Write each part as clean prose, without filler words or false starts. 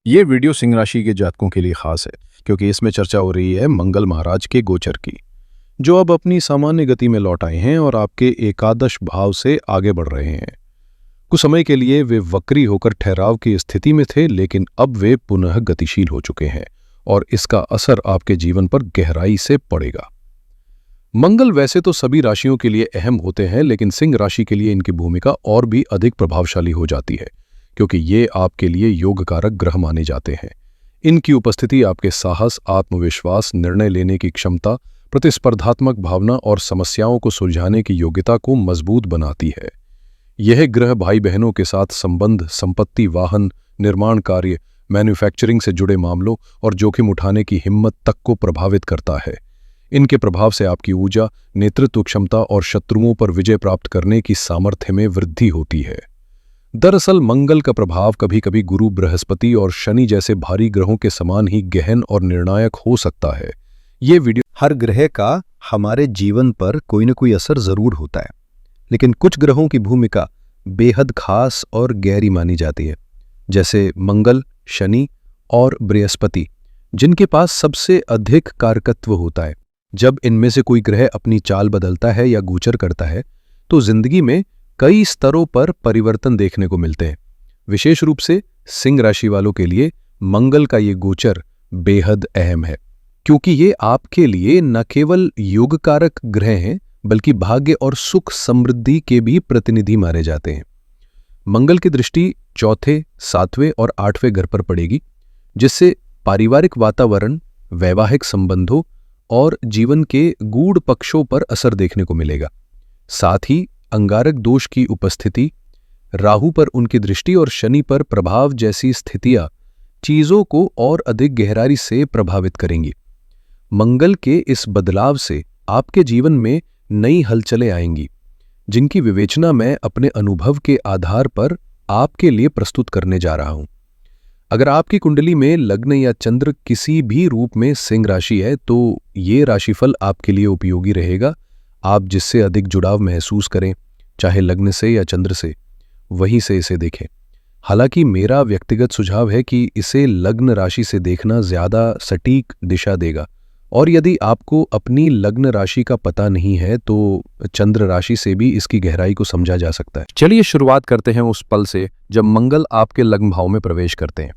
ये वीडियो सिंह राशि के जातकों के लिए खास है क्योंकि इसमें चर्चा हो रही है मंगल महाराज के गोचर की, जो अब अपनी सामान्य गति में लौट आए हैं और आपके एकादश भाव से आगे बढ़ रहे हैं। कुछ समय के लिए वे वक्री होकर ठहराव की स्थिति में थे, लेकिन अब वे पुनः गतिशील हो चुके हैं और इसका असर आपके जीवन पर गहराई से पड़ेगा। मंगल वैसे तो सभी राशियों के लिए अहम होते हैं, लेकिन सिंह राशि के लिए इनकी भूमिका और भी अधिक प्रभावशाली हो जाती है क्योंकि ये आपके लिए योग कारक ग्रह माने जाते हैं। इनकी उपस्थिति आपके साहस, आत्मविश्वास, निर्णय लेने की क्षमता, प्रतिस्पर्धात्मक भावना और समस्याओं को सुलझाने की योग्यता को मजबूत बनाती है। यह ग्रह भाई बहनों के साथ संबंध, संपत्ति, वाहन, निर्माण कार्य, मैन्युफैक्चरिंग से जुड़े मामलों और जोखिम उठाने की हिम्मत तक को प्रभावित करता है। इनके प्रभाव से आपकी ऊर्जा, नेतृत्व क्षमता और शत्रुओं पर विजय प्राप्त करने की सामर्थ्य में वृद्धि होती है। दरअसल मंगल का प्रभाव कभी कभी गुरु, बृहस्पति और शनि जैसे भारी ग्रहों के समान ही गहन और निर्णायक हो सकता है। ये वीडियो हर ग्रह का हमारे जीवन पर कोई न कोई असर जरूर होता है, लेकिन कुछ ग्रहों की भूमिका बेहद खास और गहरी मानी जाती है, जैसे मंगल, शनि और बृहस्पति, जिनके पास सबसे अधिक कारकत्व होता है। जब इनमें से कोई ग्रह अपनी चाल बदलता है या गोचर करता है तो जिंदगी में कई स्तरों पर परिवर्तन देखने को मिलते हैं। विशेष रूप से सिंह राशि वालों के लिए मंगल का ये गोचर बेहद अहम है, क्योंकि ये आपके लिए न केवल योग कारक ग्रह हैं बल्कि भाग्य और सुख समृद्धि के भी प्रतिनिधि माने जाते हैं। मंगल की दृष्टि चौथे, सातवें और आठवें घर पर पड़ेगी, जिससे पारिवारिक वातावरण, वैवाहिक संबंधों और जीवन के गूढ़ पक्षों पर असर देखने को मिलेगा। साथ ही अंगारक दोष की उपस्थिति, राहु पर उनकी दृष्टि और शनि पर प्रभाव जैसी स्थितियां चीजों को और अधिक गहराई से प्रभावित करेंगी। मंगल के इस बदलाव से आपके जीवन में नई हलचलें आएंगी, जिनकी विवेचना मैं अपने अनुभव के आधार पर आपके लिए प्रस्तुत करने जा रहा हूं। अगर आपकी कुंडली में लग्न या चंद्र किसी भी रूप में सिंह राशि है तो ये राशिफल आपके लिए उपयोगी रहेगा। आप जिससे अधिक जुड़ाव महसूस करें, चाहे लग्न से या चंद्र से, वहीं से इसे देखें। हालांकि मेरा व्यक्तिगत सुझाव है कि इसे लग्न राशि से देखना ज्यादा सटीक दिशा देगा, और यदि आपको अपनी लग्न राशि का पता नहीं है तो चंद्र राशि से भी इसकी गहराई को समझा जा सकता है। चलिए शुरुआत करते हैं उस पल से जब मंगल आपके लग्न भाव में प्रवेश करते हैं।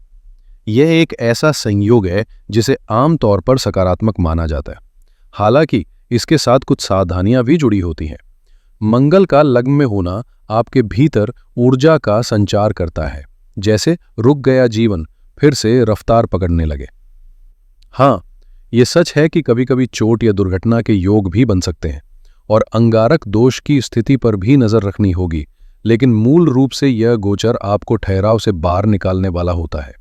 यह एक ऐसा संयोग है जिसे आमतौर पर सकारात्मक माना जाता है, हालांकि इसके साथ कुछ सावधानियां भी जुड़ी होती हैं। मंगल का लग्न में होना आपके भीतर ऊर्जा का संचार करता है, जैसे रुक गया जीवन फिर से रफ्तार पकड़ने लगे। हाँ, ये सच है कि कभी कभी चोट या दुर्घटना के योग भी बन सकते हैं और अंगारक दोष की स्थिति पर भी नजर रखनी होगी, लेकिन मूल रूप से यह गोचर आपको ठहराव से बाहर निकालने वाला होता है।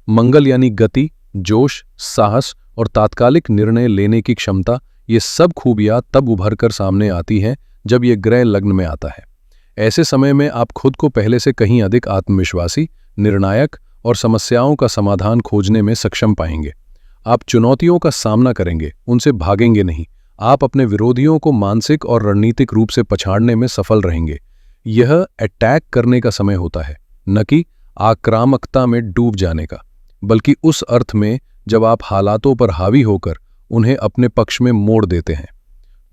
मंगल यानी गति, जोश, साहस और तात्कालिक निर्णय लेने की क्षमता, ये सब खूबियां तब उभर कर सामने आती हैं जब ये ग्रह लग्न में आता है। ऐसे समय में आप खुद को पहले से कहीं अधिक आत्मविश्वासी, निर्णायक और समस्याओं का समाधान खोजने में सक्षम पाएंगे। आप चुनौतियों का सामना करेंगे, उनसे भागेंगे नहीं। आप अपने विरोधियों को मानसिक और रणनीतिक रूप से पछाड़ने में सफल रहेंगे। यह अटैक करने का समय होता है, न कि आक्रामकता में डूब जाने का, बल्कि उस अर्थ में जब आप हालातों पर हावी होकर उन्हें अपने पक्ष में मोड़ देते हैं।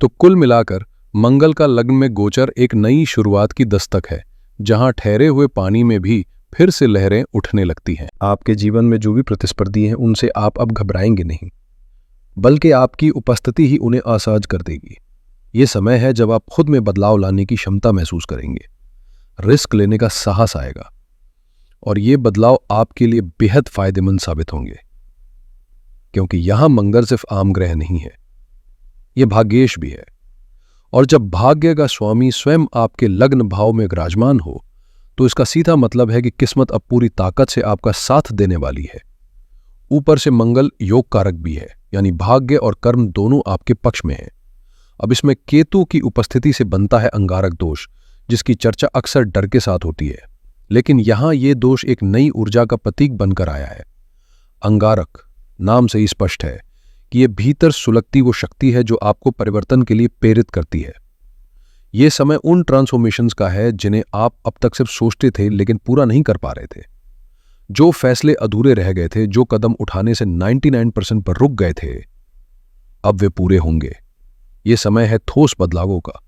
तो कुल मिलाकर मंगल का लग्न में गोचर एक नई शुरुआत की दस्तक है, जहां ठहरे हुए पानी में भी फिर से लहरें उठने लगती हैं। आपके जीवन में जो भी प्रतिस्पर्धी हैं उनसे आप अब घबराएंगे नहीं, बल्कि आपकी उपस्थिति ही उन्हें असहज कर देगी। ये समय है जब आप खुद में बदलाव लाने की क्षमता महसूस करेंगे, रिस्क लेने का साहस आएगा, और ये बदलाव आपके लिए बेहद फायदेमंद साबित होंगे, क्योंकि यहां मंगल सिर्फ आम ग्रह नहीं है, यह भाग्येश भी है। और जब भाग्य का स्वामी स्वयं आपके लग्न भाव में विराजमान हो तो इसका सीधा मतलब है कि किस्मत अब पूरी ताकत से आपका साथ देने वाली है। ऊपर से मंगल योग कारक भी है, यानी भाग्य और कर्म दोनों आपके पक्ष में है। अब इसमें केतु की उपस्थिति से बनता है अंगारक दोष, जिसकी चर्चा अक्सर डर के साथ होती है, लेकिन यहां यह दोष एक नई ऊर्जा का प्रतीक बनकर आया है। अंगारक नाम से ही स्पष्ट है कि यह भीतर सुलगती वो शक्ति है जो आपको परिवर्तन के लिए प्रेरित करती है। यह समय उन ट्रांसफॉर्मेशंस का है जिन्हें आप अब तक सिर्फ सोचते थे लेकिन पूरा नहीं कर पा रहे थे। जो फैसले अधूरे रह गए थे, जो कदम उठाने से 99% पर रुक गए थे, अब वे पूरे होंगे। ये समय है ठोस बदलावों का।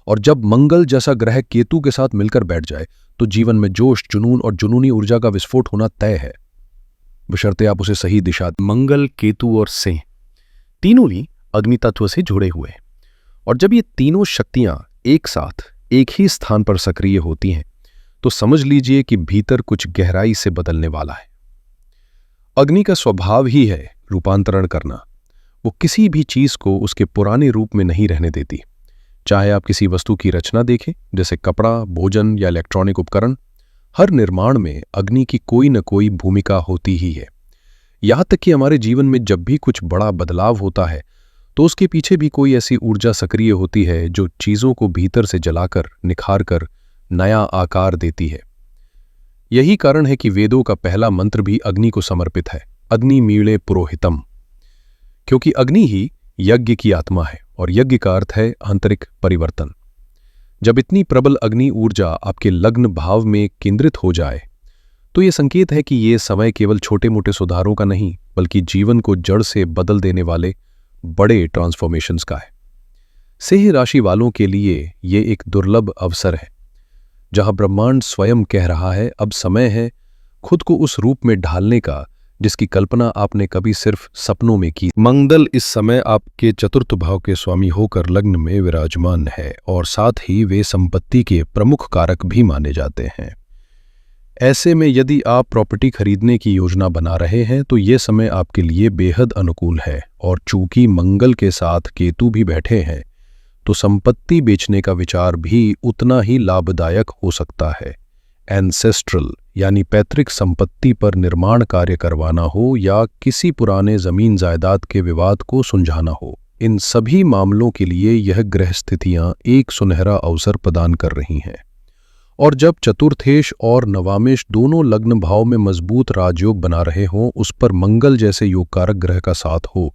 और जब मंगल जैसा ग्रह केतु के साथ मिलकर बैठ जाए तो जीवन में जोश, जुनून और जुनूनी ऊर्जा का विस्फोट होना तय है, बशर्ते आप उसे सही दिशा दें। मंगल, केतु और सिंह तीनों ही अग्नि तत्व से जुड़े हुए हैं, और जब ये तीनों शक्तियां एक साथ एक ही स्थान पर सक्रिय होती हैं तो समझ लीजिए कि भीतर कुछ गहराई से बदलने वाला है। अग्नि का स्वभाव ही है रूपांतरण करना। वो किसी भी चीज को उसके पुराने रूप में नहीं रहने देती। चाहे आप किसी वस्तु की रचना देखें, जैसे कपड़ा, भोजन या इलेक्ट्रॉनिक उपकरण, हर निर्माण में अग्नि की कोई न कोई भूमिका होती ही है। यहां तक कि हमारे जीवन में जब भी कुछ बड़ा बदलाव होता है तो उसके पीछे भी कोई ऐसी ऊर्जा सक्रिय होती है जो चीजों को भीतर से जलाकर, निखार कर नया आकार देती है। यही कारण है कि वेदों का पहला मंत्र भी अग्नि को समर्पित है, अग्नि मीळे पुरोहितम, क्योंकि अग्नि ही यज्ञ की आत्मा है और यज्ञ का अर्थ है आंतरिक परिवर्तन। जब इतनी प्रबल अग्नि ऊर्जा आपके लग्न भाव में केंद्रित हो जाए तो यह संकेत है कि यह समय केवल छोटे मोटे सुधारों का नहीं, बल्कि जीवन को जड़ से बदल देने वाले बड़े ट्रांसफॉर्मेशंस का है। सिंह राशि वालों के लिए यह एक दुर्लभ अवसर है जहां ब्रह्मांड स्वयं कह रहा है, अब समय है खुद को उस रूप में ढालने का जिसकी कल्पना आपने कभी सिर्फ सपनों में की। मंगल इस समय आपके चतुर्थ भाव के स्वामी होकर लग्न में विराजमान है और साथ ही वे संपत्ति के प्रमुख कारक भी माने जाते हैं। ऐसे में यदि आप प्रॉपर्टी खरीदने की योजना बना रहे हैं तो ये समय आपके लिए बेहद अनुकूल है, और चूंकि मंगल के साथ केतु भी बैठे हैं तो संपत्ति बेचने का विचार भी उतना ही लाभदायक हो सकता है। एंसेस्ट्रल यानी पैतृक संपत्ति पर निर्माण कार्य करवाना हो या किसी पुराने जमीन जायदाद के विवाद को सुलझाना हो, इन सभी मामलों के लिए यह ग्रह स्थितियां एक सुनहरा अवसर प्रदान कर रही हैं। और जब चतुर्थेश और नवामेश दोनों लग्न भाव में मजबूत राजयोग बना रहे हों, उस पर मंगल जैसे योगकारक ग्रह का साथ हो,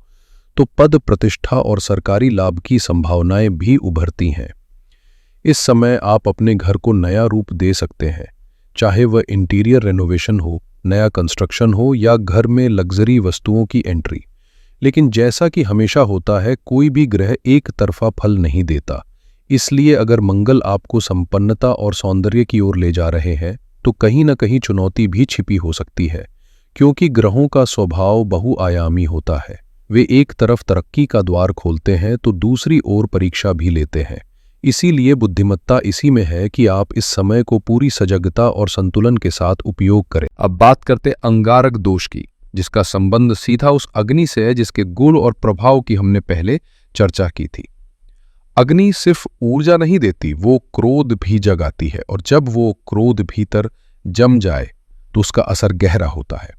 तो पद, प्रतिष्ठा और सरकारी लाभ की संभावनाएं भी उभरती हैं। इस समय आप अपने घर को नया रूप दे सकते हैं, चाहे वह इंटीरियर रेनोवेशन हो, नया कंस्ट्रक्शन हो या घर में लग्जरी वस्तुओं की एंट्री। लेकिन जैसा कि हमेशा होता है, कोई भी ग्रह एक तरफा फल नहीं देता। इसलिए अगर मंगल आपको संपन्नता और सौंदर्य की ओर ले जा रहे हैं तो कहीं न कहीं चुनौती भी छिपी हो सकती है, क्योंकि ग्रहों का स्वभाव बहुआयामी होता है। वे एक तरफ तरक्की का द्वार खोलते हैं तो दूसरी ओर परीक्षा भी लेते हैं। इसीलिए बुद्धिमत्ता इसी में है कि आप इस समय को पूरी सजगता और संतुलन के साथ उपयोग करें। अब बात करते अंगारक दोष की, जिसका संबंध सीधा उस अग्नि से है जिसके गुण और प्रभाव की हमने पहले चर्चा की थी। अग्नि सिर्फ ऊर्जा नहीं देती, वो क्रोध भी जगाती है, और जब वो क्रोध भीतर जम जाए तो उसका असर गहरा होता है।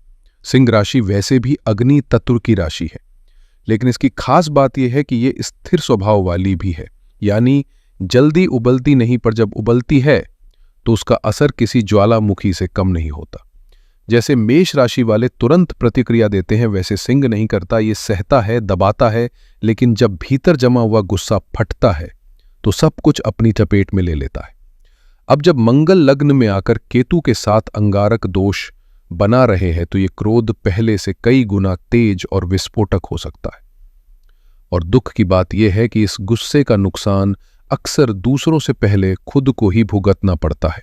सिंह राशि वैसे भी अग्नि तत्व की राशि है, लेकिन इसकी खास बात यह है कि ये स्थिर स्वभाव वाली भी है, यानी जल्दी उबलती नहीं, पर जब उबलती है तो उसका असर किसी ज्वालामुखी से कम नहीं होता। जैसे मेष राशि वाले तुरंत प्रतिक्रिया देते हैं, वैसे सिंह नहीं करता। ये सहता है, दबाता है, लेकिन जब भीतर जमा हुआ गुस्सा फटता है तो सब कुछ अपनी चपेट में ले लेता है। अब जब मंगल लग्न में आकर केतु के साथ अंगारक दोष बना रहे हैं तो ये क्रोध पहले से कई गुना तेज और विस्फोटक हो सकता है। और दुख की बात यह है कि इस गुस्से का नुकसान अक्सर दूसरों से पहले खुद को ही भुगतना पड़ता है,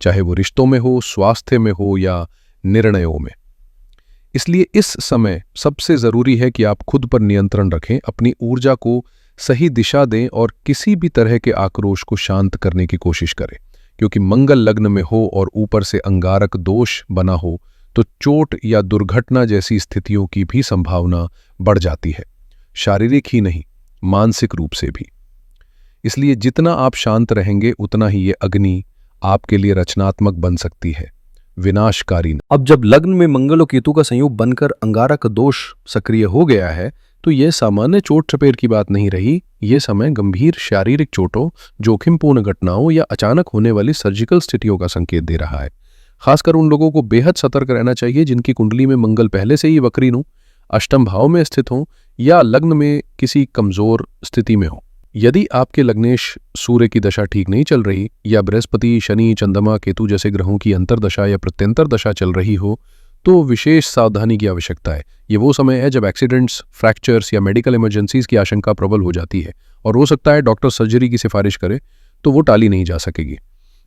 चाहे वो रिश्तों में हो, स्वास्थ्य में हो या निर्णयों में। इसलिए इस समय सबसे जरूरी है कि आप खुद पर नियंत्रण रखें, अपनी ऊर्जा को सही दिशा दें और किसी भी तरह के आक्रोश को शांत करने की कोशिश करें, क्योंकि मंगल लग्न में हो और ऊपर से अंगारक दोष बना हो तो चोट या दुर्घटना जैसी स्थितियों की भी संभावना बढ़ जाती है, शारीरिक ही नहीं, मानसिक रूप से भी। इसलिए जितना आप शांत रहेंगे उतना ही ये अग्नि आपके लिए रचनात्मक बन सकती है, विनाशकारी। अब जब लग्न में मंगल और केतु का संयोग बनकर अंगारक दोष सक्रिय हो गया है तो यह सामान्य चोट चपेट की बात नहीं रही। यह समय गंभीर शारीरिक चोटों, जोखिमपूर्ण घटनाओं या अचानक होने वाली सर्जिकल स्थितियों का संकेत दे रहा है। खासकर उन लोगों को बेहद सतर्क रहना चाहिए जिनकी कुंडली में मंगल पहले से ही वक्रीन हो, अष्टम भाव में स्थित हो या लग्न में किसी कमजोर स्थिति में हो। यदि आपके लग्नेश सूर्य की दशा ठीक नहीं चल रही या बृहस्पति, शनि, चंद्रमा, केतु जैसे ग्रहों की अंतर्दशा या प्रत्यंतर दशा चल रही हो तो विशेष सावधानी की आवश्यकता है। ये वो समय है जब एक्सीडेंट्स, फ्रैक्चर्स या मेडिकल इमरजेंसीज की आशंका प्रबल हो जाती है और हो सकता है डॉक्टर सर्जरी की सिफारिश करे तो वो टाली नहीं जा सकेगी।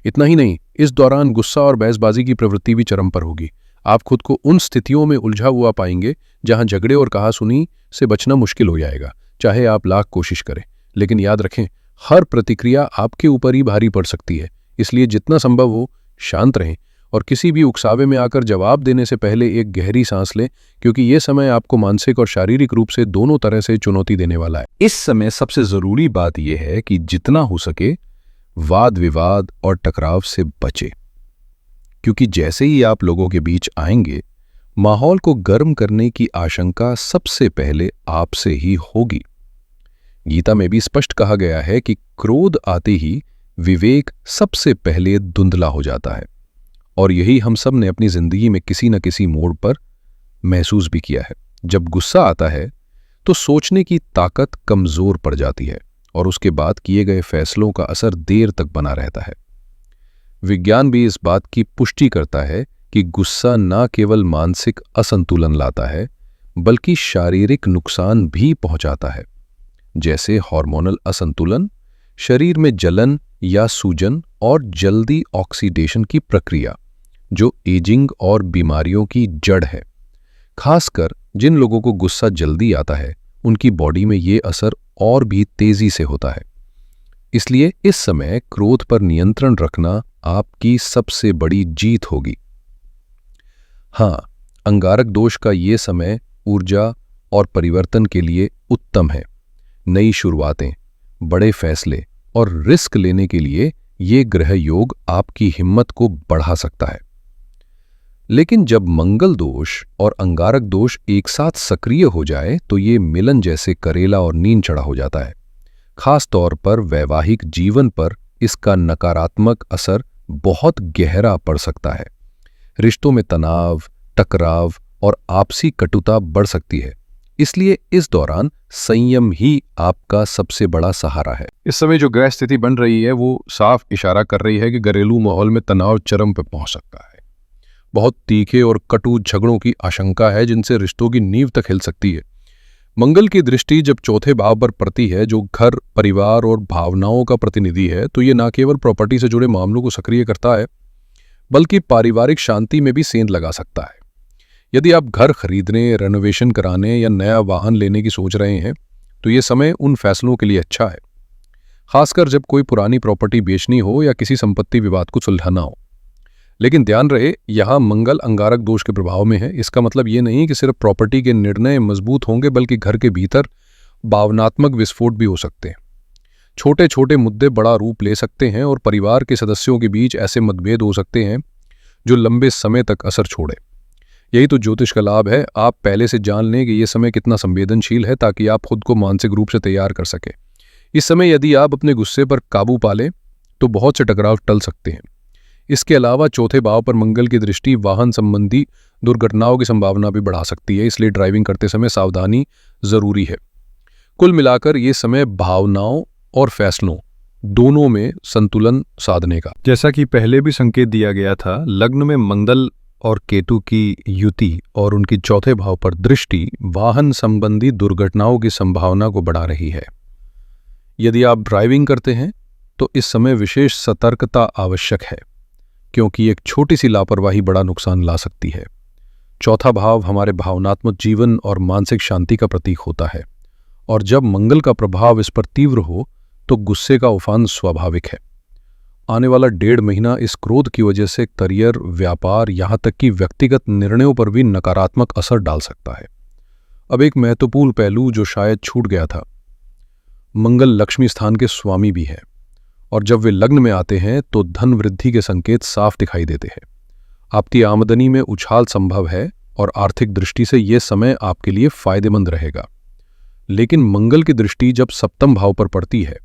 इतना ही नहीं, इस दौरान गुस्सा और बहसबाजी की प्रवृत्ति भी चरम पर होगी। आप खुद को उन स्थितियों में उलझा हुआ पाएंगे जहां झगड़े और कहासुनी से बचना मुश्किल हो जाएगा, चाहे आप लाख कोशिश करें। लेकिन याद रखें, हर प्रतिक्रिया आपके ऊपर ही भारी पड़ सकती है, इसलिए जितना संभव हो शांत रहें और किसी भी उकसावे में आकर जवाब देने से पहले एक गहरी सांस लें, क्योंकि ये समय आपको मानसिक और शारीरिक रूप से दोनों तरह से चुनौती देने वाला है। इस समय सबसे जरूरी बात यह है कि जितना हो सके वाद विवाद और टकराव से बचे, क्योंकि जैसे ही आप लोगों के बीच आएंगे, माहौल को गर्म करने की आशंका सबसे पहले आपसे ही होगी। गीता में भी स्पष्ट कहा गया है कि क्रोध आते ही विवेक सबसे पहले धुंधला हो जाता है, और यही हम सब ने अपनी जिंदगी में किसी न किसी मोड़ पर महसूस भी किया है। जब गुस्सा आता है तो सोचने की ताकत कमजोर पड़ जाती है और उसके बाद किए गए फैसलों का असर देर तक बना रहता है। विज्ञान भी इस बात की पुष्टि करता है कि गुस्सा न केवल मानसिक असंतुलन लाता है बल्कि शारीरिक नुकसान भी पहुंचाता है, जैसे हार्मोनल असंतुलन, शरीर में जलन या सूजन और जल्दी ऑक्सीडेशन की प्रक्रिया, जो एजिंग और बीमारियों की जड़ है। खासकर जिन लोगों को गुस्सा जल्दी आता है, उनकी बॉडी में ये असर और भी तेजी से होता है। इसलिए इस समय क्रोध पर नियंत्रण रखना आपकी सबसे बड़ी जीत होगी। हाँ, अंगारक दोष का ये समय ऊर्जा और परिवर्तन के लिए उत्तम है। नई शुरुआतें, बड़े फैसले और रिस्क लेने के लिए ये ग्रह योग आपकी हिम्मत को बढ़ा सकता है। लेकिन जब मंगल दोष और अंगारक दोष एक साथ सक्रिय हो जाए तो ये मिलन जैसे करेला और नींद चढ़ा हो जाता है। खास तौर पर वैवाहिक जीवन पर इसका नकारात्मक असर बहुत गहरा पड़ सकता है। रिश्तों में तनाव, टकराव और आपसी कटुता बढ़ सकती है। इसलिए इस दौरान संयम ही आपका सबसे बड़ा सहारा है। इस समय जो ग्रह स्थिति बन रही है वो साफ इशारा कर रही है कि घरेलू माहौल में तनाव चरम पर पहुंच सकता है। बहुत तीखे और कटु झगड़ों की आशंका है जिनसे रिश्तों की नींव तक हिल सकती है। मंगल की दृष्टि जब चौथे भाव पर पड़ती है, जो घर, परिवार और भावनाओं का प्रतिनिधि है, तो ये न केवल प्रॉपर्टी से जुड़े मामलों को सक्रिय करता है बल्कि पारिवारिक शांति में भी सेंध लगा सकता है। यदि आप घर खरीदने, रेनोवेशन कराने या नया वाहन लेने की सोच रहे हैं तो ये समय उन फैसलों के लिए अच्छा है, खासकर जब कोई पुरानी प्रॉपर्टी बेचनी हो या किसी संपत्ति विवाद को सुलझाना हो। लेकिन ध्यान रहे, यहाँ मंगल अंगारक दोष के प्रभाव में है। इसका मतलब ये नहीं कि सिर्फ प्रॉपर्टी के निर्णय मजबूत होंगे, बल्कि घर के भीतर भावनात्मक विस्फोट भी हो सकते हैं। छोटे छोटे मुद्दे बड़ा रूप ले सकते हैं और परिवार के सदस्यों के बीच ऐसे मतभेद हो सकते हैं जो लंबे समय तक असर छोड़े। यही तो ज्योतिष का लाभ है। आप पहले से जान लें कि यह समय कितना संवेदनशील है, ताकि आप खुद को मानसिक रूप से तैयार कर सकें। इस समय यदि आप अपने गुस्से पर काबू पा लें तो बहुत से टकराव टल सकते हैं। इसके अलावा चौथे भाव पर मंगल की दृष्टि वाहन संबंधी दुर्घटनाओं की संभावना भी बढ़ा सकती है, इसलिए ड्राइविंग करते समय सावधानी जरूरी है। कुल मिलाकर ये समय भावनाओं और फैसलों दोनों में संतुलन साधने का। जैसा कि पहले भी संकेत दिया गया था, लग्न में मंगल और केतु की युति और उनकी चौथे भाव पर दृष्टि वाहन संबंधी दुर्घटनाओं की संभावना को बढ़ा रही है। यदि आप ड्राइविंग करते हैं तो इस समय विशेष सतर्कता आवश्यक है, क्योंकि एक छोटी सी लापरवाही बड़ा नुकसान ला सकती है। चौथा भाव हमारे भावनात्मक जीवन और मानसिक शांति का प्रतीक होता है, और जब मंगल का प्रभाव इस पर तीव्र हो तो गुस्से का उफान स्वाभाविक है। आने वाला 1.5 महीना इस क्रोध की वजह से करियर, व्यापार, यहाँ तक कि व्यक्तिगत निर्णयों पर भी नकारात्मक असर डाल सकता है। अब एक महत्वपूर्ण पहलू जो शायद छूट गया था, मंगल लक्ष्मी स्थान के स्वामी भी है, और जब वे लग्न में आते हैं तो धन वृद्धि के संकेत साफ दिखाई देते हैं। आपकी आमदनी में उछाल संभव है और आर्थिक दृष्टि से यह समय आपके लिए फायदेमंद रहेगा। लेकिन मंगल की दृष्टि जब सप्तम भाव पर पड़ती है,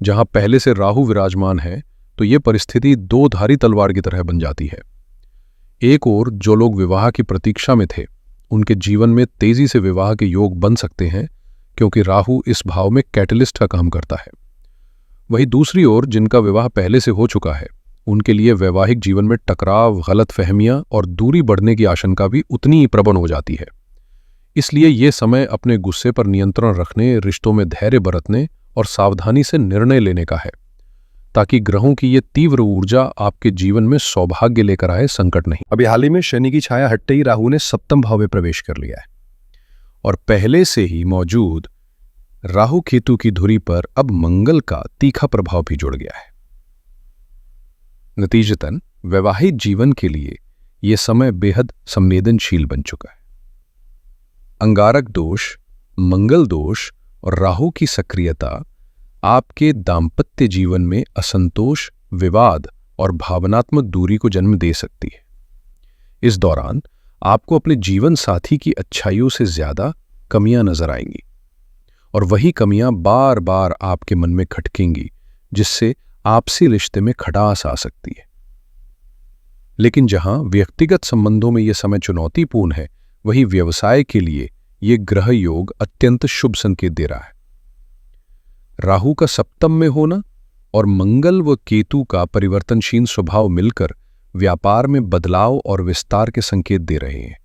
जहां पहले से राहु विराजमान है, तो ये परिस्थिति दो धारी तलवार की तरह बन जाती है। एक ओर जो लोग विवाह की प्रतीक्षा में थे, उनके जीवन में तेजी से विवाह के योग बन सकते हैं, क्योंकि राहु इस भाव में कैटलिस्ट का काम करता है। वहीं दूसरी ओर जिनका विवाह पहले से हो चुका है, उनके लिए वैवाहिक जीवन में टकराव, गलतफहमियां और दूरी बढ़ने की आशंका भी उतनी ही प्रबल हो जाती है। इसलिए ये समय अपने गुस्से पर नियंत्रण रखने, रिश्तों में धैर्य बरतने और सावधानी से निर्णय लेने का है, ताकि ग्रहों की ये तीव्र ऊर्जा आपके जीवन में सौभाग्य लेकर आए, संकट नहीं। अभी हाल ही में शनि की छाया हटते ही राहु ने सप्तम भाव में प्रवेश कर लिया है और पहले से ही मौजूद राहु केतु की धुरी पर अब मंगल का तीखा प्रभाव भी जुड़ गया है। नतीजतन वैवाहिक जीवन के लिए यह समय बेहद संवेदनशील बन चुका है। अंगारक दोष, मंगल दोष और राहु की सक्रियता आपके दाम्पत्य जीवन में असंतोष, विवाद और भावनात्मक दूरी को जन्म दे सकती है। इस दौरान आपको अपने जीवन साथी की अच्छाइयों से ज्यादा कमियां नजर आएंगी और वही कमियां बार बार आपके मन में खटकेंगी, जिससे आपसी रिश्ते में खटास आ सकती है। लेकिन जहां व्यक्तिगत संबंधों में यह समय चुनौतीपूर्ण है, वहीं व्यवसाय के लिए यह ग्रह योग अत्यंत शुभ संकेत दे रहा है। राहु का सप्तम में होना और मंगल व केतु का परिवर्तनशील स्वभाव मिलकर व्यापार में बदलाव और विस्तार के संकेत दे रहे हैं।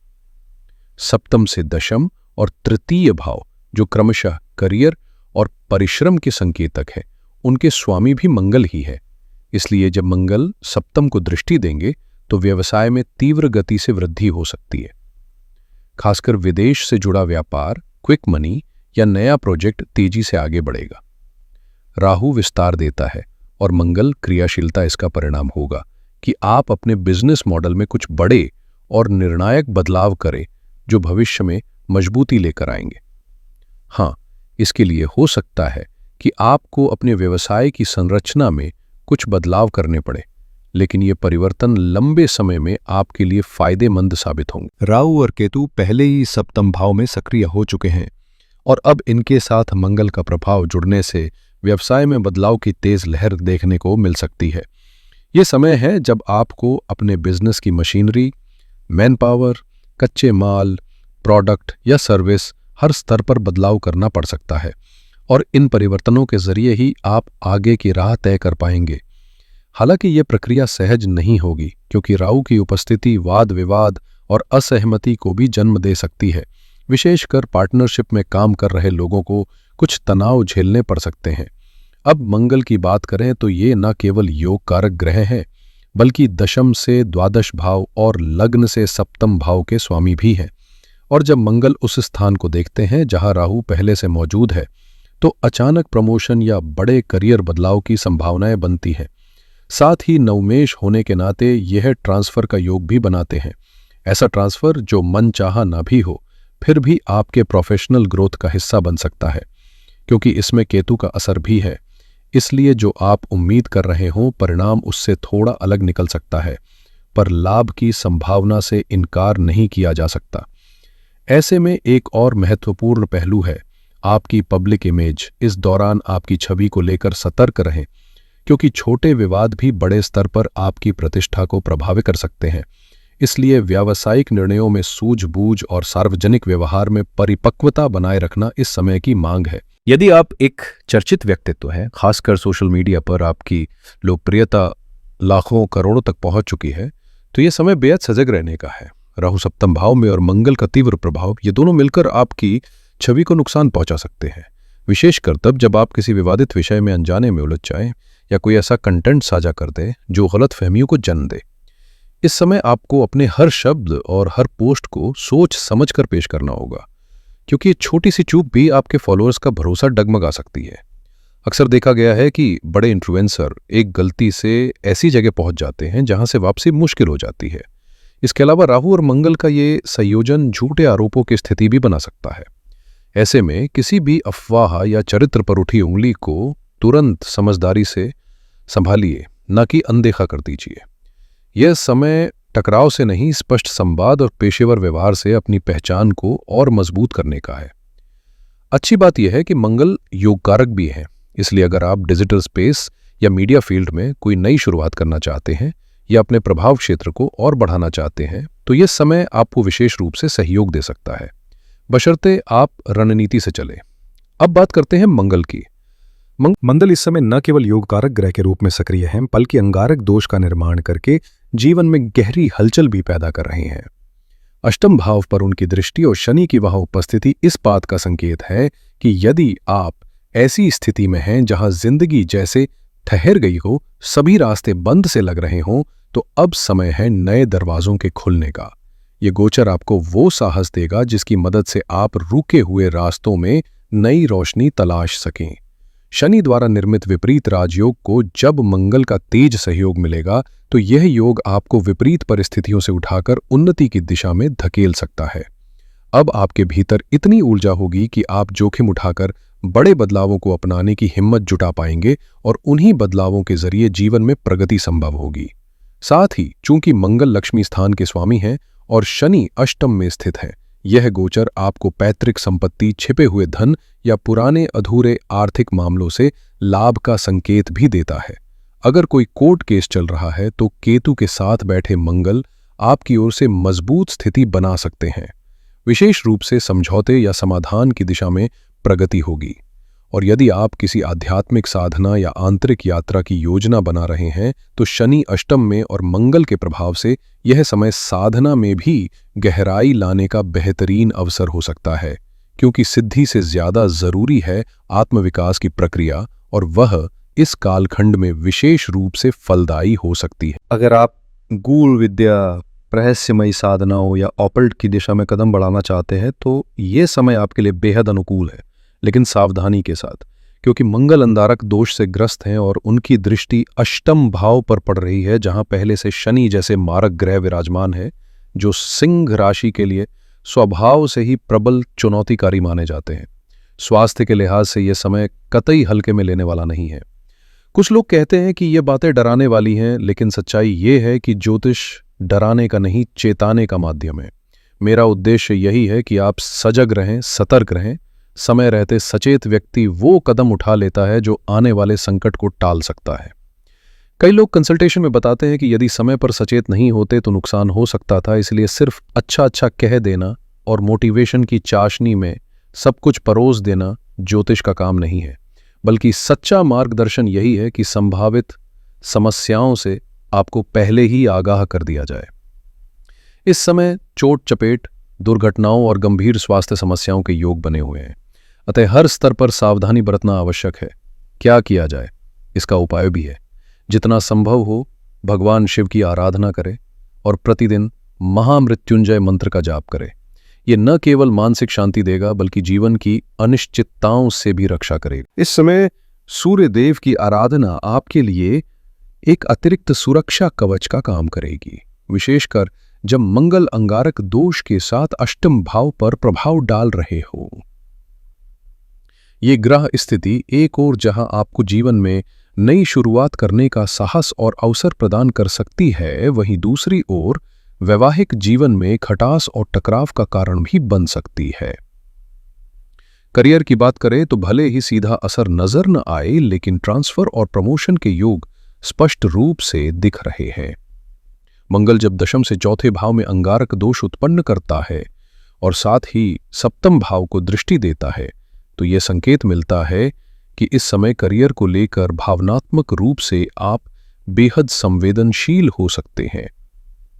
सप्तम से दशम और तृतीय भाव, जो क्रमशः करियर और परिश्रम के संकेतक है, उनके स्वामी भी मंगल ही है। इसलिए जब मंगल सप्तम को दृष्टि देंगे तो व्यवसाय में तीव्र गति से वृद्धि हो सकती है। खासकर विदेश से जुड़ा व्यापार, क्विक मनी या नया प्रोजेक्ट तेजी से आगे बढ़ेगा। राहु विस्तार देता है और मंगल क्रियाशीलता इसका परिणाम होगा कि आप अपने बिजनेस मॉडल में कुछ बड़े और निर्णायक बदलाव करें, जो भविष्य में मजबूती लेकर आएंगे। हाँ, इसके लिए हो सकता है कि आपको अपने व्यवसाय की संरचना में कुछ बदलाव करने पड़े, लेकिन ये परिवर्तन लंबे समय में आपके लिए फायदेमंद साबित होंगे। राहु और केतु पहले ही सप्तम भाव में सक्रिय हो चुके हैं और अब इनके साथ मंगल का प्रभाव जुड़ने से व्यवसाय में बदलाव की तेज लहर देखने को मिल सकती है। ये समय है जब आपको अपने बिजनेस की मशीनरी, मैन पावर, कच्चे माल, प्रोडक्ट या सर्विस हर स्तर पर बदलाव करना पड़ सकता है और इन परिवर्तनों के जरिए ही आप आगे की राह तय कर पाएंगे। हालांकि ये प्रक्रिया सहज नहीं होगी, क्योंकि राहु की उपस्थिति वाद विवाद और असहमति को भी जन्म दे सकती है। विशेषकर पार्टनरशिप में काम कर रहे लोगों को कुछ तनाव झेलने पड़ सकते हैं। अब मंगल की बात करें तो ये न केवल योग कारक ग्रह हैं, बल्कि दशम से द्वादश भाव और लग्न से सप्तम भाव के स्वामी भी हैं। और जब मंगल उस स्थान को देखते हैं जहां राहु पहले से मौजूद है, तो अचानक प्रमोशन या बड़े करियर बदलाव की संभावनाएं बनती हैं। साथ ही नवमेष होने के नाते यह ट्रांसफर का योग भी बनाते हैं। ऐसा ट्रांसफर जो मन चाहा ना भी हो, फिर भी आपके प्रोफेशनल ग्रोथ का हिस्सा बन सकता है, क्योंकि इसमें केतु का असर भी है। इसलिए जो आप उम्मीद कर रहे हों, परिणाम उससे थोड़ा अलग निकल सकता है, पर लाभ की संभावना से इनकार नहीं किया जा सकता। ऐसे में एक और महत्वपूर्ण पहलू है आपकी पब्लिक इमेज। इस दौरान आपकी छवि को लेकर सतर्क रहें, क्योंकि छोटे विवाद भी बड़े स्तर पर आपकी प्रतिष्ठा को प्रभावित कर सकते हैं। इसलिए व्यावसायिक निर्णयों में सूझबूझ और सार्वजनिक व्यवहार में परिपक्वता बनाए रखना इस समय की मांग है। यदि आप एक चर्चित व्यक्तित्व हैं, खासकर सोशल मीडिया पर आपकी लोकप्रियता लाखों करोड़ों तक पहुंच चुकी है, तो यह समय बेहद सजग रहने का है। राहु सप्तम भाव में और मंगल का तीव्र प्रभाव, ये दोनों मिलकर आपकी छवि को नुकसान पहुंचा सकते हैं, विशेषकर तब जब आप किसी विवादित विषय में अनजाने में उलझ जाएं या कोई ऐसा कंटेंट साझा कर दे जो गलतफहमियों को जन्म दे। इस समय आपको अपने हर शब्द और हर पोस्ट को सोच समझ कर पेश करना होगा, क्योंकि छोटी सी चूक भी आपके फॉलोअर्स का भरोसा डगमगा सकती है। अक्सर देखा गया है कि बड़े इन्फ्लुएंसर एक गलती से ऐसी जगह पहुंच जाते हैं जहां से वापसी मुश्किल हो जाती है। इसके अलावा राहु और मंगल का ये संयोजन झूठे आरोपों की स्थिति भी बना सकता है। ऐसे में किसी भी अफवाह या चरित्र पर उठी उंगली को तुरंत समझदारी से संभालिए, न कि अनदेखा कर दीजिए। यह समय टकराव से नहीं, स्पष्ट संवाद और पेशेवर व्यवहार से अपनी पहचान को और मजबूत करने का है। अच्छी बात यह है कि मंगल योगकारक भी है, इसलिए अगर आप डिजिटल स्पेस या मीडिया फील्ड में कोई नई शुरुआत करना चाहते हैं या अपने प्रभाव क्षेत्र को और बढ़ाना चाहते हैं, तो यह समय आपको विशेष रूप से सहयोग दे सकता है, बशर्ते आप रणनीति से चले। अब बात करते हैं मंगल की। मंगल इस समय न केवल योगकारक ग्रह के रूप में सक्रिय हैं, बल्कि अंगारक दोष का निर्माण करके जीवन में गहरी हलचल भी पैदा कर रहे हैं। अष्टम भाव पर उनकी दृष्टि और शनि की वहां उपस्थिति इस बात का संकेत है कि यदि आप ऐसी स्थिति में हैं जहां जिंदगी जैसे ठहर गई हो, सभी रास्ते बंद से लग रहे हों, तो अब समय है नए दरवाजों के खुलने का। ये गोचर आपको वो साहस देगा जिसकी मदद से आप रुके हुए रास्तों में नई रोशनी तलाश सकें। शनि द्वारा निर्मित विपरीत राजयोग को जब मंगल का तेज सहयोग मिलेगा, तो यह योग आपको विपरीत परिस्थितियों से उठाकर उन्नति की दिशा में धकेल सकता है। अब आपके भीतर इतनी ऊर्जा होगी कि आप जोखिम उठाकर बड़े बदलावों को अपनाने की हिम्मत जुटा पाएंगे और उन्हीं बदलावों के जरिए जीवन में प्रगति संभव होगी। साथ ही चूंकि मंगल लक्ष्मी स्थान के स्वामी हैं और शनि अष्टम में स्थित है, यह गोचर आपको पैतृक संपत्ति, छिपे हुए धन या पुराने अधूरे आर्थिक मामलों से लाभ का संकेत भी देता है। अगर कोई कोर्ट केस चल रहा है तो केतु के साथ बैठे मंगल आपकी ओर से मजबूत स्थिति बना सकते हैं। विशेष रूप से समझौते या समाधान की दिशा में प्रगति होगी। और यदि आप किसी आध्यात्मिक साधना या आंतरिक यात्रा की योजना बना रहे हैं, तो शनि अष्टम में और मंगल के प्रभाव से यह समय साधना में भी गहराई लाने का बेहतरीन अवसर हो सकता है, क्योंकि सिद्धि से ज्यादा जरूरी है आत्मविकास की प्रक्रिया, और वह इस कालखंड में विशेष रूप से फलदायी हो सकती है। अगर आप गूढ़ विद्या, रहस्यमयी साधनाओं या ऑकल्ट की दिशा में कदम बढ़ाना चाहते हैं, तो ये समय आपके लिए बेहद अनुकूल है, लेकिन सावधानी के साथ, क्योंकि मंगल अंगारक दोष से ग्रस्त हैं और उनकी दृष्टि अष्टम भाव पर पड़ रही है, जहां पहले से शनि जैसे मारक ग्रह विराजमान है, जो सिंह राशि के लिए स्वभाव से ही प्रबल चुनौतीकारी माने जाते हैं। स्वास्थ्य के लिहाज से यह समय कतई हल्के में लेने वाला नहीं है। कुछ लोग कहते हैं कि ये बातें डराने वाली हैं, लेकिन सच्चाई ये है कि ज्योतिष डराने का नहीं, चेताने का माध्यम है। मेरा उद्देश्य यही है कि आप सजग रहें, सतर्क रहें। समय रहते सचेत व्यक्ति वो कदम उठा लेता है जो आने वाले संकट को टाल सकता है। कई लोग कंसल्टेशन में बताते हैं कि यदि समय पर सचेत नहीं होते तो नुकसान हो सकता था, इसलिए सिर्फ अच्छा अच्छा कह देना और मोटिवेशन की चाशनी में सब कुछ परोस देना ज्योतिष का काम नहीं है, बल्कि सच्चा मार्गदर्शन यही है कि संभावित समस्याओं से आपको पहले ही आगाह कर दिया जाए। इस समय चोट चपेट, दुर्घटनाओं और गंभीर स्वास्थ्य समस्याओं के योग बने हुए हैं, अतः हर स्तर पर सावधानी बरतना आवश्यक है। क्या किया जाए, इसका उपाय भी है। जितना संभव हो भगवान शिव की आराधना करें और प्रतिदिन महामृत्युंजय मंत्र का जाप करें। यह न केवल मानसिक शांति देगा, बल्कि जीवन की अनिश्चितताओं से भी रक्षा करेगा। इस समय सूर्य देव की आराधना आपके लिए एक अतिरिक्त सुरक्षा कवच का काम करेगी, विशेषकर जब मंगल अंगारक दोष के साथ अष्टम भाव पर प्रभाव डाल रहे हो। ये ग्रह स्थिति एक ओर जहां आपको जीवन में नई शुरुआत करने का साहस और अवसर प्रदान कर सकती है, वहीं दूसरी ओर वैवाहिक जीवन में खटास और टकराव का कारण भी बन सकती है। करियर की बात करें तो भले ही सीधा असर नजर न आए, लेकिन ट्रांसफर और प्रमोशन के योग स्पष्ट रूप से दिख रहे हैं। मंगल जब दशम से चौथे भाव में अंगारक दोष उत्पन्न करता है और साथ ही सप्तम भाव को दृष्टि देता है, तो यह संकेत मिलता है कि इस समय करियर को लेकर भावनात्मक रूप से आप बेहद संवेदनशील हो सकते हैं।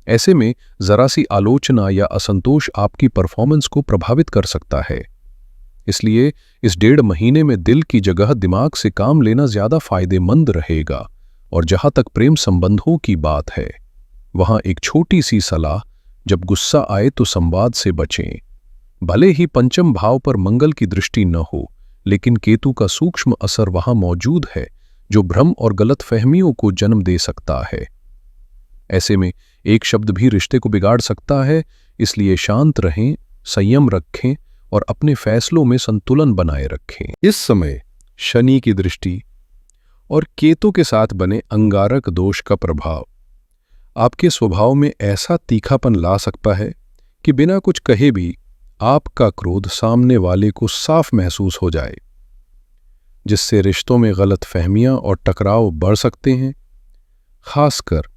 ऐसे में जरा सी आलोचना या असंतोष आपकी परफॉर्मेंस को प्रभावित कर सकता है। इसलिए इस 1.5 महीने में दिल की जगह दिमाग से काम लेना ज्यादा फायदेमंद रहेगा। और जहां तक प्रेम संबंधों की बात है, वहां एक छोटी सी सलाह, जब गुस्सा आए तो संवाद से बचें। भले ही पंचम भाव पर मंगल की दृष्टि न हो, लेकिन केतु का सूक्ष्म असर वहां मौजूद है, जो भ्रम और गलतफहमियों को जन्म दे सकता है। ऐसे में एक शब्द भी रिश्ते को बिगाड़ सकता है, इसलिए शांत रहें, संयम रखें और अपने फैसलों में संतुलन बनाए रखें। इस समय शनि की दृष्टि और केतु के साथ बने अंगारक दोष का प्रभाव आपके स्वभाव में ऐसा तीखापन ला सकता है कि बिना कुछ कहे भी आपका क्रोध सामने वाले को साफ महसूस हो जाए, जिससे रिश्तों में गलतफहमियां और टकराव बढ़ सकते हैं। खासकर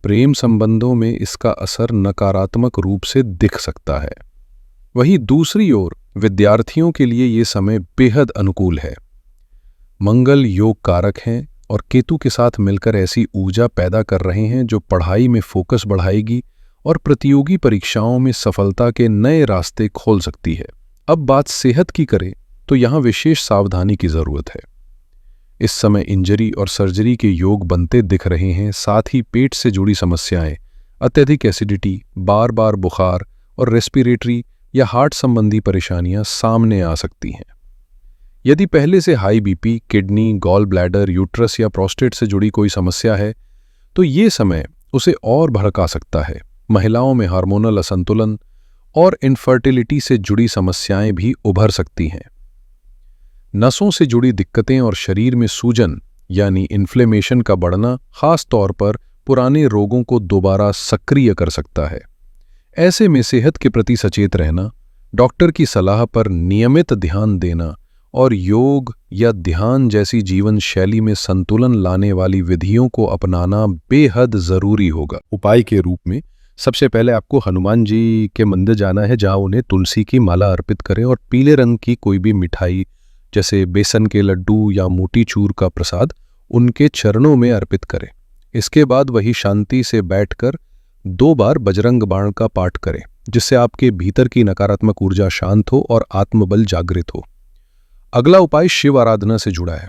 प्रेम संबंधों में इसका असर नकारात्मक रूप से दिख सकता है। वहीं दूसरी ओर विद्यार्थियों के लिए ये समय बेहद अनुकूल है। मंगल योग कारक हैं और केतु के साथ मिलकर ऐसी ऊर्जा पैदा कर रहे हैं जो पढ़ाई में फोकस बढ़ाएगी और प्रतियोगी परीक्षाओं में सफलता के नए रास्ते खोल सकती है। अब बात सेहत की करें तो यहाँ विशेष सावधानी की जरूरत है। इस समय इंजरी और सर्जरी के योग बनते दिख रहे हैं। साथ ही पेट से जुड़ी समस्याएं, अत्यधिक एसिडिटी, बार बार बुखार और रेस्पिरेटरी या हार्ट संबंधी परेशानियां सामने आ सकती हैं। यदि पहले से high BP, kidney, gall bladder, uterus या प्रोस्टेट से जुड़ी कोई समस्या है तो ये समय उसे और भड़का सकता है। महिलाओं में हार्मोनल असंतुलन और इनफर्टिलिटी से जुड़ी समस्याएं भी उभर सकती हैं। नसों से जुड़ी दिक्कतें और शरीर में सूजन यानी इन्फ्लेमेशन का बढ़ना खास तौर पर पुराने रोगों को दोबारा सक्रिय कर सकता है। ऐसे में सेहत के प्रति सचेत रहना, डॉक्टर की सलाह पर नियमित ध्यान देना और योग या ध्यान जैसी जीवन शैली में संतुलन लाने वाली विधियों को अपनाना बेहद जरूरी होगा। उपाय के रूप में सबसे पहले आपको हनुमान जी के मंदिर जाना है, जहां उन्हें तुलसी की माला अर्पित करें और पीले रंग की कोई भी मिठाई जैसे बेसन के लड्डू या मोतीचूर का प्रसाद उनके चरणों में अर्पित करें। इसके बाद वही शांति से बैठकर 2 बार बजरंग बाण का पाठ करें, जिससे आपके भीतर की नकारात्मक ऊर्जा शांत हो और आत्मबल जागृत हो। अगला उपाय शिव आराधना से जुड़ा है।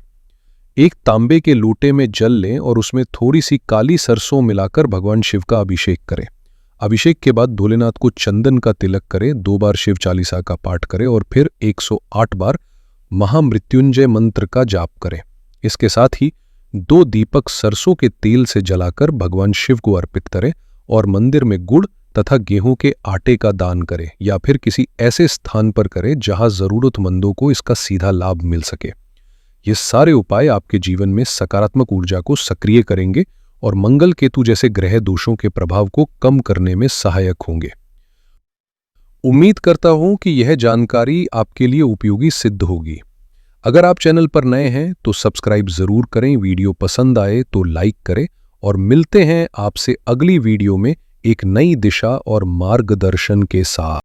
एक तांबे के लोटे में जल लें और उसमें थोड़ी सी काली सरसों मिलाकर भगवान शिव का अभिषेक करें। अभिषेक के बाद भोलेनाथ को चंदन का तिलक करें, 2 बार शिव चालीसा का पाठ करें और फिर 108 बार महामृत्युंजय मंत्र का जाप करें। इसके साथ ही 2 दीपक सरसों के तेल से जलाकर भगवान शिव को अर्पित करें और मंदिर में गुड़ तथा गेहूं के आटे का दान करें या फिर किसी ऐसे स्थान पर करें जहां जरूरतमंदों को इसका सीधा लाभ मिल सके। ये सारे उपाय आपके जीवन में सकारात्मक ऊर्जा को सक्रिय करेंगे और मंगल केतु जैसे ग्रह दोषों के प्रभाव को कम करने में सहायक होंगे। उम्मीद करता हूं कि यह जानकारी आपके लिए उपयोगी सिद्ध होगी। अगर आप चैनल पर नए हैं तो सब्सक्राइब जरूर करें, वीडियो पसंद आए तो लाइक करें और मिलते हैं आपसे अगली वीडियो में एक नई दिशा और मार्गदर्शन के साथ।